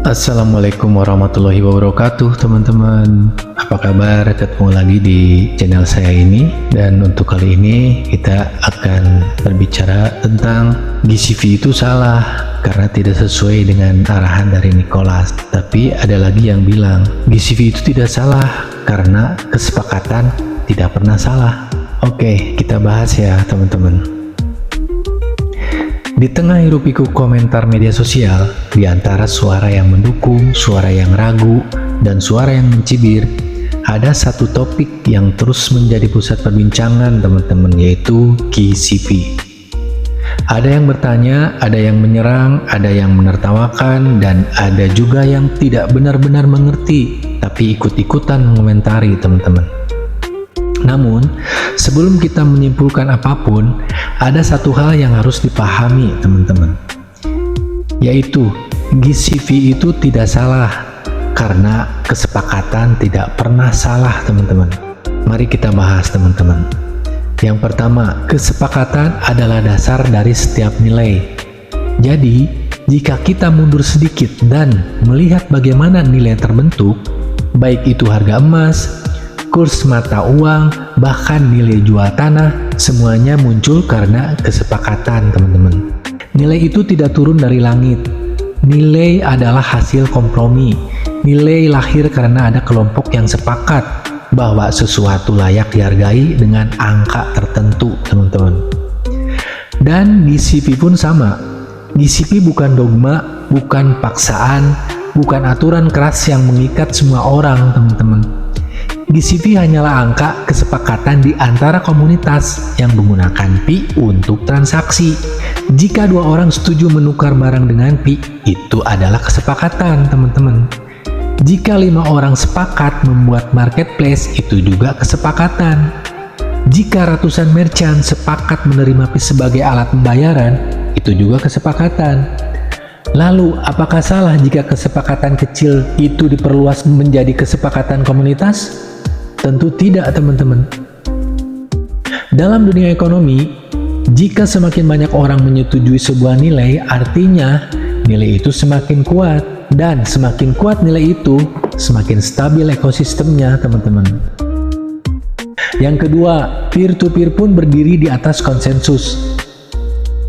Assalamualaikum warahmatullahi wabarakatuh teman-teman. Apa kabar? Ketemu lagi di channel saya ini. Dan untuk kali ini kita akan berbicara tentang GCV itu salah karena tidak sesuai dengan arahan dari Nicholas. Tapi ada lagi yang bilang GCV itu tidak salah karena kesepakatan tidak pernah salah. Oke, kita bahas ya teman-teman. Di tengah hiruk-pikuk komentar media sosial, di antara suara yang mendukung, suara yang ragu, dan suara yang mencibir, ada satu topik yang terus menjadi pusat perbincangan teman-teman, yaitu GCV. Ada yang bertanya, ada yang menyerang, ada yang menertawakan, dan ada juga yang tidak benar-benar mengerti, tapi ikut-ikutan mengomentari teman-teman. Namun, sebelum kita menyimpulkan apapun, ada satu hal yang harus dipahami teman-teman, yaitu GCV itu tidak salah karena kesepakatan tidak pernah salah teman-teman. Mari kita bahas teman-teman. Yang pertama, kesepakatan adalah dasar dari setiap nilai. Jadi, jika kita mundur sedikit dan melihat bagaimana nilai terbentuk, baik itu harga emas, kurs mata uang, bahkan nilai jual tanah, semuanya muncul karena kesepakatan teman-teman. Nilai itu tidak turun dari langit. Nilai adalah hasil kompromi. Nilai lahir karena ada kelompok yang sepakat bahwa sesuatu layak dihargai dengan angka tertentu teman-teman. Dan GCV pun sama. GCV bukan dogma, bukan paksaan, bukan aturan keras yang mengikat semua orang teman-teman. GCV hanyalah angka kesepakatan di antara komunitas yang menggunakan Pi untuk transaksi. Jika dua orang setuju menukar barang dengan Pi, itu adalah kesepakatan teman-teman. Jika 5 orang sepakat membuat marketplace, itu juga kesepakatan. Jika ratusan merchant sepakat menerima Pi sebagai alat pembayaran, itu juga kesepakatan. Lalu, apakah salah jika kesepakatan kecil itu diperluas menjadi kesepakatan komunitas? Tentu tidak teman-teman. Dalam dunia ekonomi, jika semakin banyak orang menyetujui sebuah nilai, artinya nilai itu semakin kuat. Dan semakin kuat nilai itu, semakin stabil ekosistemnya teman-teman. Yang kedua, peer-to-peer pun berdiri di atas konsensus.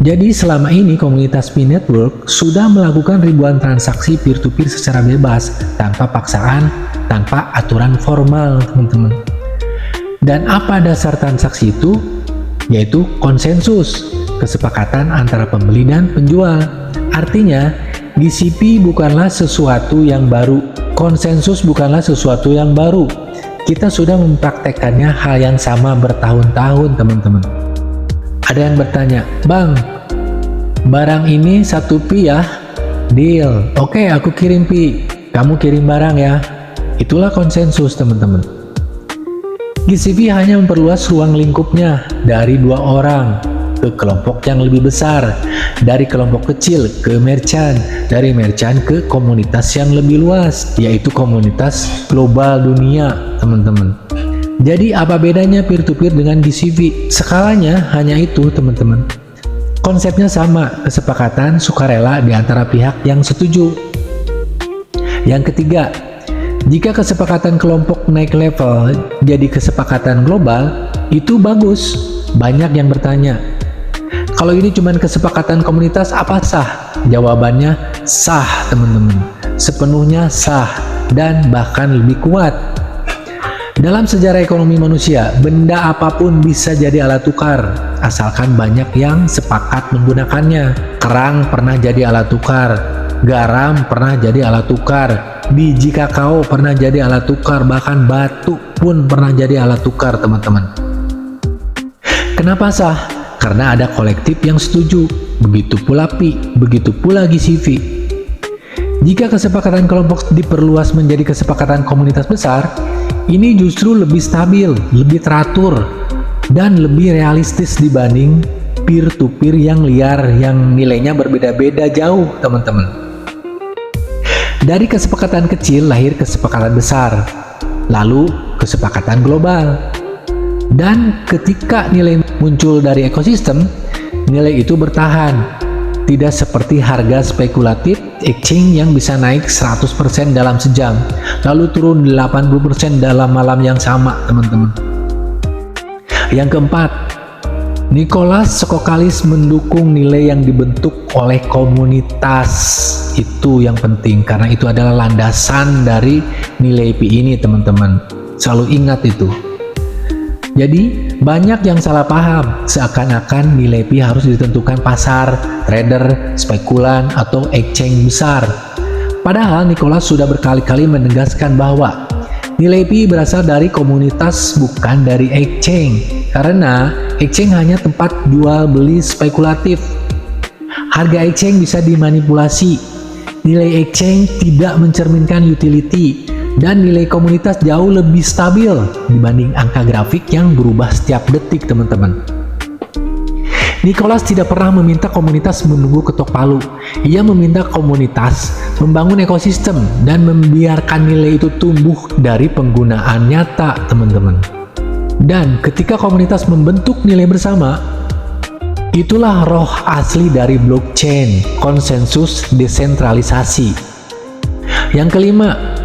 Jadi selama ini komunitas Pi Network sudah melakukan ribuan transaksi peer-to-peer secara bebas, tanpa paksaan, tanpa aturan formal teman-teman. Dan apa dasar transaksi itu? Yaitu konsensus, kesepakatan antara pembeli dan penjual. Artinya, GCV bukanlah sesuatu yang baru, konsensus bukanlah sesuatu yang baru. Kita sudah mempraktekkannya hal yang sama bertahun-tahun teman-teman. Ada yang bertanya, "Bang, barang ini 1 Pi ya?" Deal. Oke, aku kirim Pi, kamu kirim barang ya. Itulah konsensus teman-teman. GCV hanya memperluas ruang lingkupnya dari 2 orang ke kelompok yang lebih besar, dari kelompok kecil ke merchant, dari merchant ke komunitas yang lebih luas, yaitu komunitas global dunia teman-teman. Jadi apa bedanya peer-to-peer dengan GCV? Skalanya hanya itu teman-teman. Konsepnya sama, kesepakatan sukarela di antara pihak yang setuju. Yang ketiga, jika kesepakatan kelompok naik level jadi kesepakatan global, itu bagus. Banyak yang bertanya, kalau ini cuma kesepakatan komunitas, apa sah? Jawabannya sah teman-teman, sepenuhnya sah dan bahkan lebih kuat. Dalam sejarah ekonomi manusia, benda apapun bisa jadi alat tukar, asalkan banyak yang sepakat menggunakannya. Kerang pernah jadi alat tukar, garam pernah jadi alat tukar, biji kakao pernah jadi alat tukar, bahkan batu pun pernah jadi alat tukar teman-teman. Kenapa sah? Karena ada kolektif yang setuju, begitu pula Pi, begitu pula GCV. Jika kesepakatan kelompok diperluas menjadi kesepakatan komunitas besar, ini justru lebih stabil, lebih teratur, dan lebih realistis dibanding peer-to-peer yang liar yang nilainya berbeda-beda jauh teman-teman. Dari kesepakatan kecil lahir kesepakatan besar, lalu kesepakatan global. Dan ketika nilai muncul dari ekosistem, nilai itu bertahan, tidak seperti harga spekulatif exchange yang bisa naik 100% dalam sejam, lalu turun 80% dalam malam yang sama, teman-teman. Yang keempat, Nicholas Skokalis mendukung nilai yang dibentuk oleh komunitas. Itu yang penting, karena itu adalah landasan dari nilai Pi ini, teman-teman. Selalu ingat itu. Jadi, banyak yang salah paham, seakan-akan nilai Pi harus ditentukan pasar, trader, spekulan, atau exchange besar. Padahal Nicholas sudah berkali-kali menegaskan bahwa nilai Pi berasal dari komunitas, bukan dari exchange. Karena exchange hanya tempat jual beli spekulatif. Harga exchange bisa dimanipulasi. Nilai exchange tidak mencerminkan utility. Dan nilai komunitas jauh lebih stabil dibanding angka grafik yang berubah setiap detik, teman-teman. Nicholas tidak pernah meminta komunitas menunggu ketok palu. Ia meminta komunitas membangun ekosistem dan membiarkan nilai itu tumbuh dari penggunaan nyata, teman-teman. Dan ketika komunitas membentuk nilai bersama, itulah roh asli dari blockchain, konsensus desentralisasi. Yang kelima,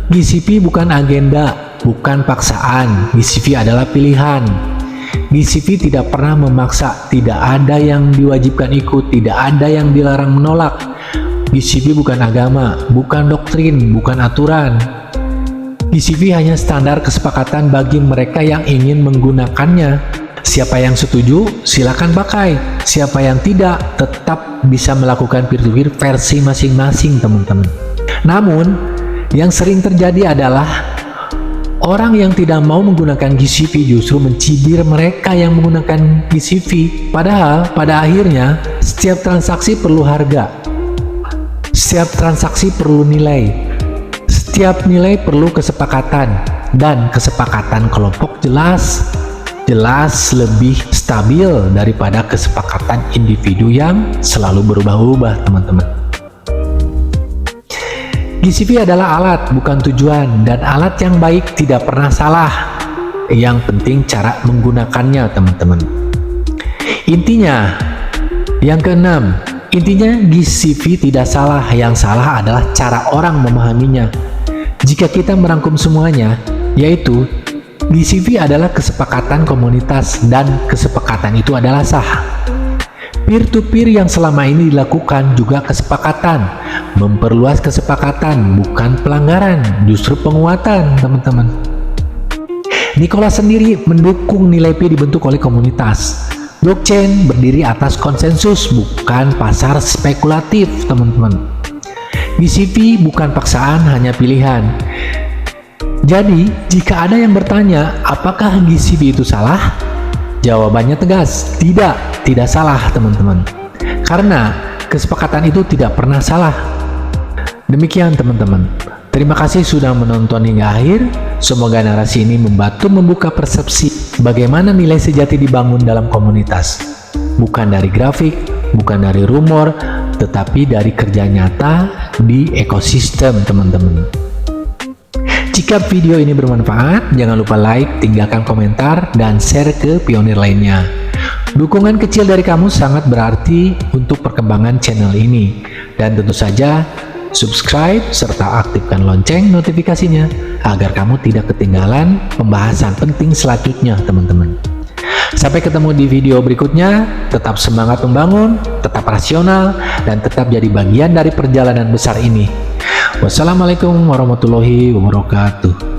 GCP bukan agenda, bukan paksaan. GCP adalah pilihan. GCP tidak pernah memaksa, tidak ada yang diwajibkan ikut, tidak ada yang dilarang menolak. GCP bukan agama, bukan doktrin, bukan aturan. GCP hanya standar kesepakatan bagi mereka yang ingin menggunakannya. Siapa yang setuju, silakan pakai. Siapa yang tidak, tetap bisa melakukan peer-to-peer versi masing-masing, teman-teman. Namun, yang sering terjadi adalah orang yang tidak mau menggunakan GCP justru mencibir mereka yang menggunakan GCP. Padahal pada akhirnya setiap transaksi perlu harga, setiap transaksi perlu nilai, setiap nilai perlu kesepakatan, dan kesepakatan kelompok jelas lebih stabil daripada kesepakatan individu yang selalu berubah-ubah, teman-teman. GCP adalah alat, bukan tujuan, dan alat yang baik tidak pernah salah. Yang penting cara menggunakannya, teman-teman. Intinya, yang keenam, GCP tidak salah, yang salah adalah cara orang memahaminya. Jika kita merangkum semuanya, yaitu GCP adalah kesepakatan komunitas, dan kesepakatan itu adalah sah. Peer-to-peer yang selama ini dilakukan juga kesepakatan. Memperluas kesepakatan, bukan pelanggaran, justru penguatan, teman-teman. Nicholas sendiri mendukung nilai Pi dibentuk oleh komunitas. Blockchain berdiri atas konsensus, bukan pasar spekulatif, teman-teman. GCP bukan paksaan, hanya pilihan. Jadi, jika ada yang bertanya, apakah GCP itu salah? Jawabannya tegas, tidak salah, teman-teman. Karena kesepakatan itu tidak pernah salah. Demikian, teman-teman. Terima kasih sudah menonton hingga akhir. Semoga narasi ini membantu membuka persepsi bagaimana nilai sejati dibangun dalam komunitas. Bukan dari grafik, bukan dari rumor, tetapi dari kerja nyata di ekosistem, teman-teman. Jika video ini bermanfaat, jangan lupa like, tinggalkan komentar, dan share ke pionir lainnya. Dukungan kecil dari kamu sangat berarti untuk perkembangan channel ini. Dan tentu saja, subscribe serta aktifkan lonceng notifikasinya agar kamu tidak ketinggalan pembahasan penting selanjutnya, teman-teman. Sampai ketemu di video berikutnya, tetap semangat membangun, tetap rasional, dan tetap jadi bagian dari perjalanan besar ini. Wassalamualaikum warahmatullahi wabarakatuh.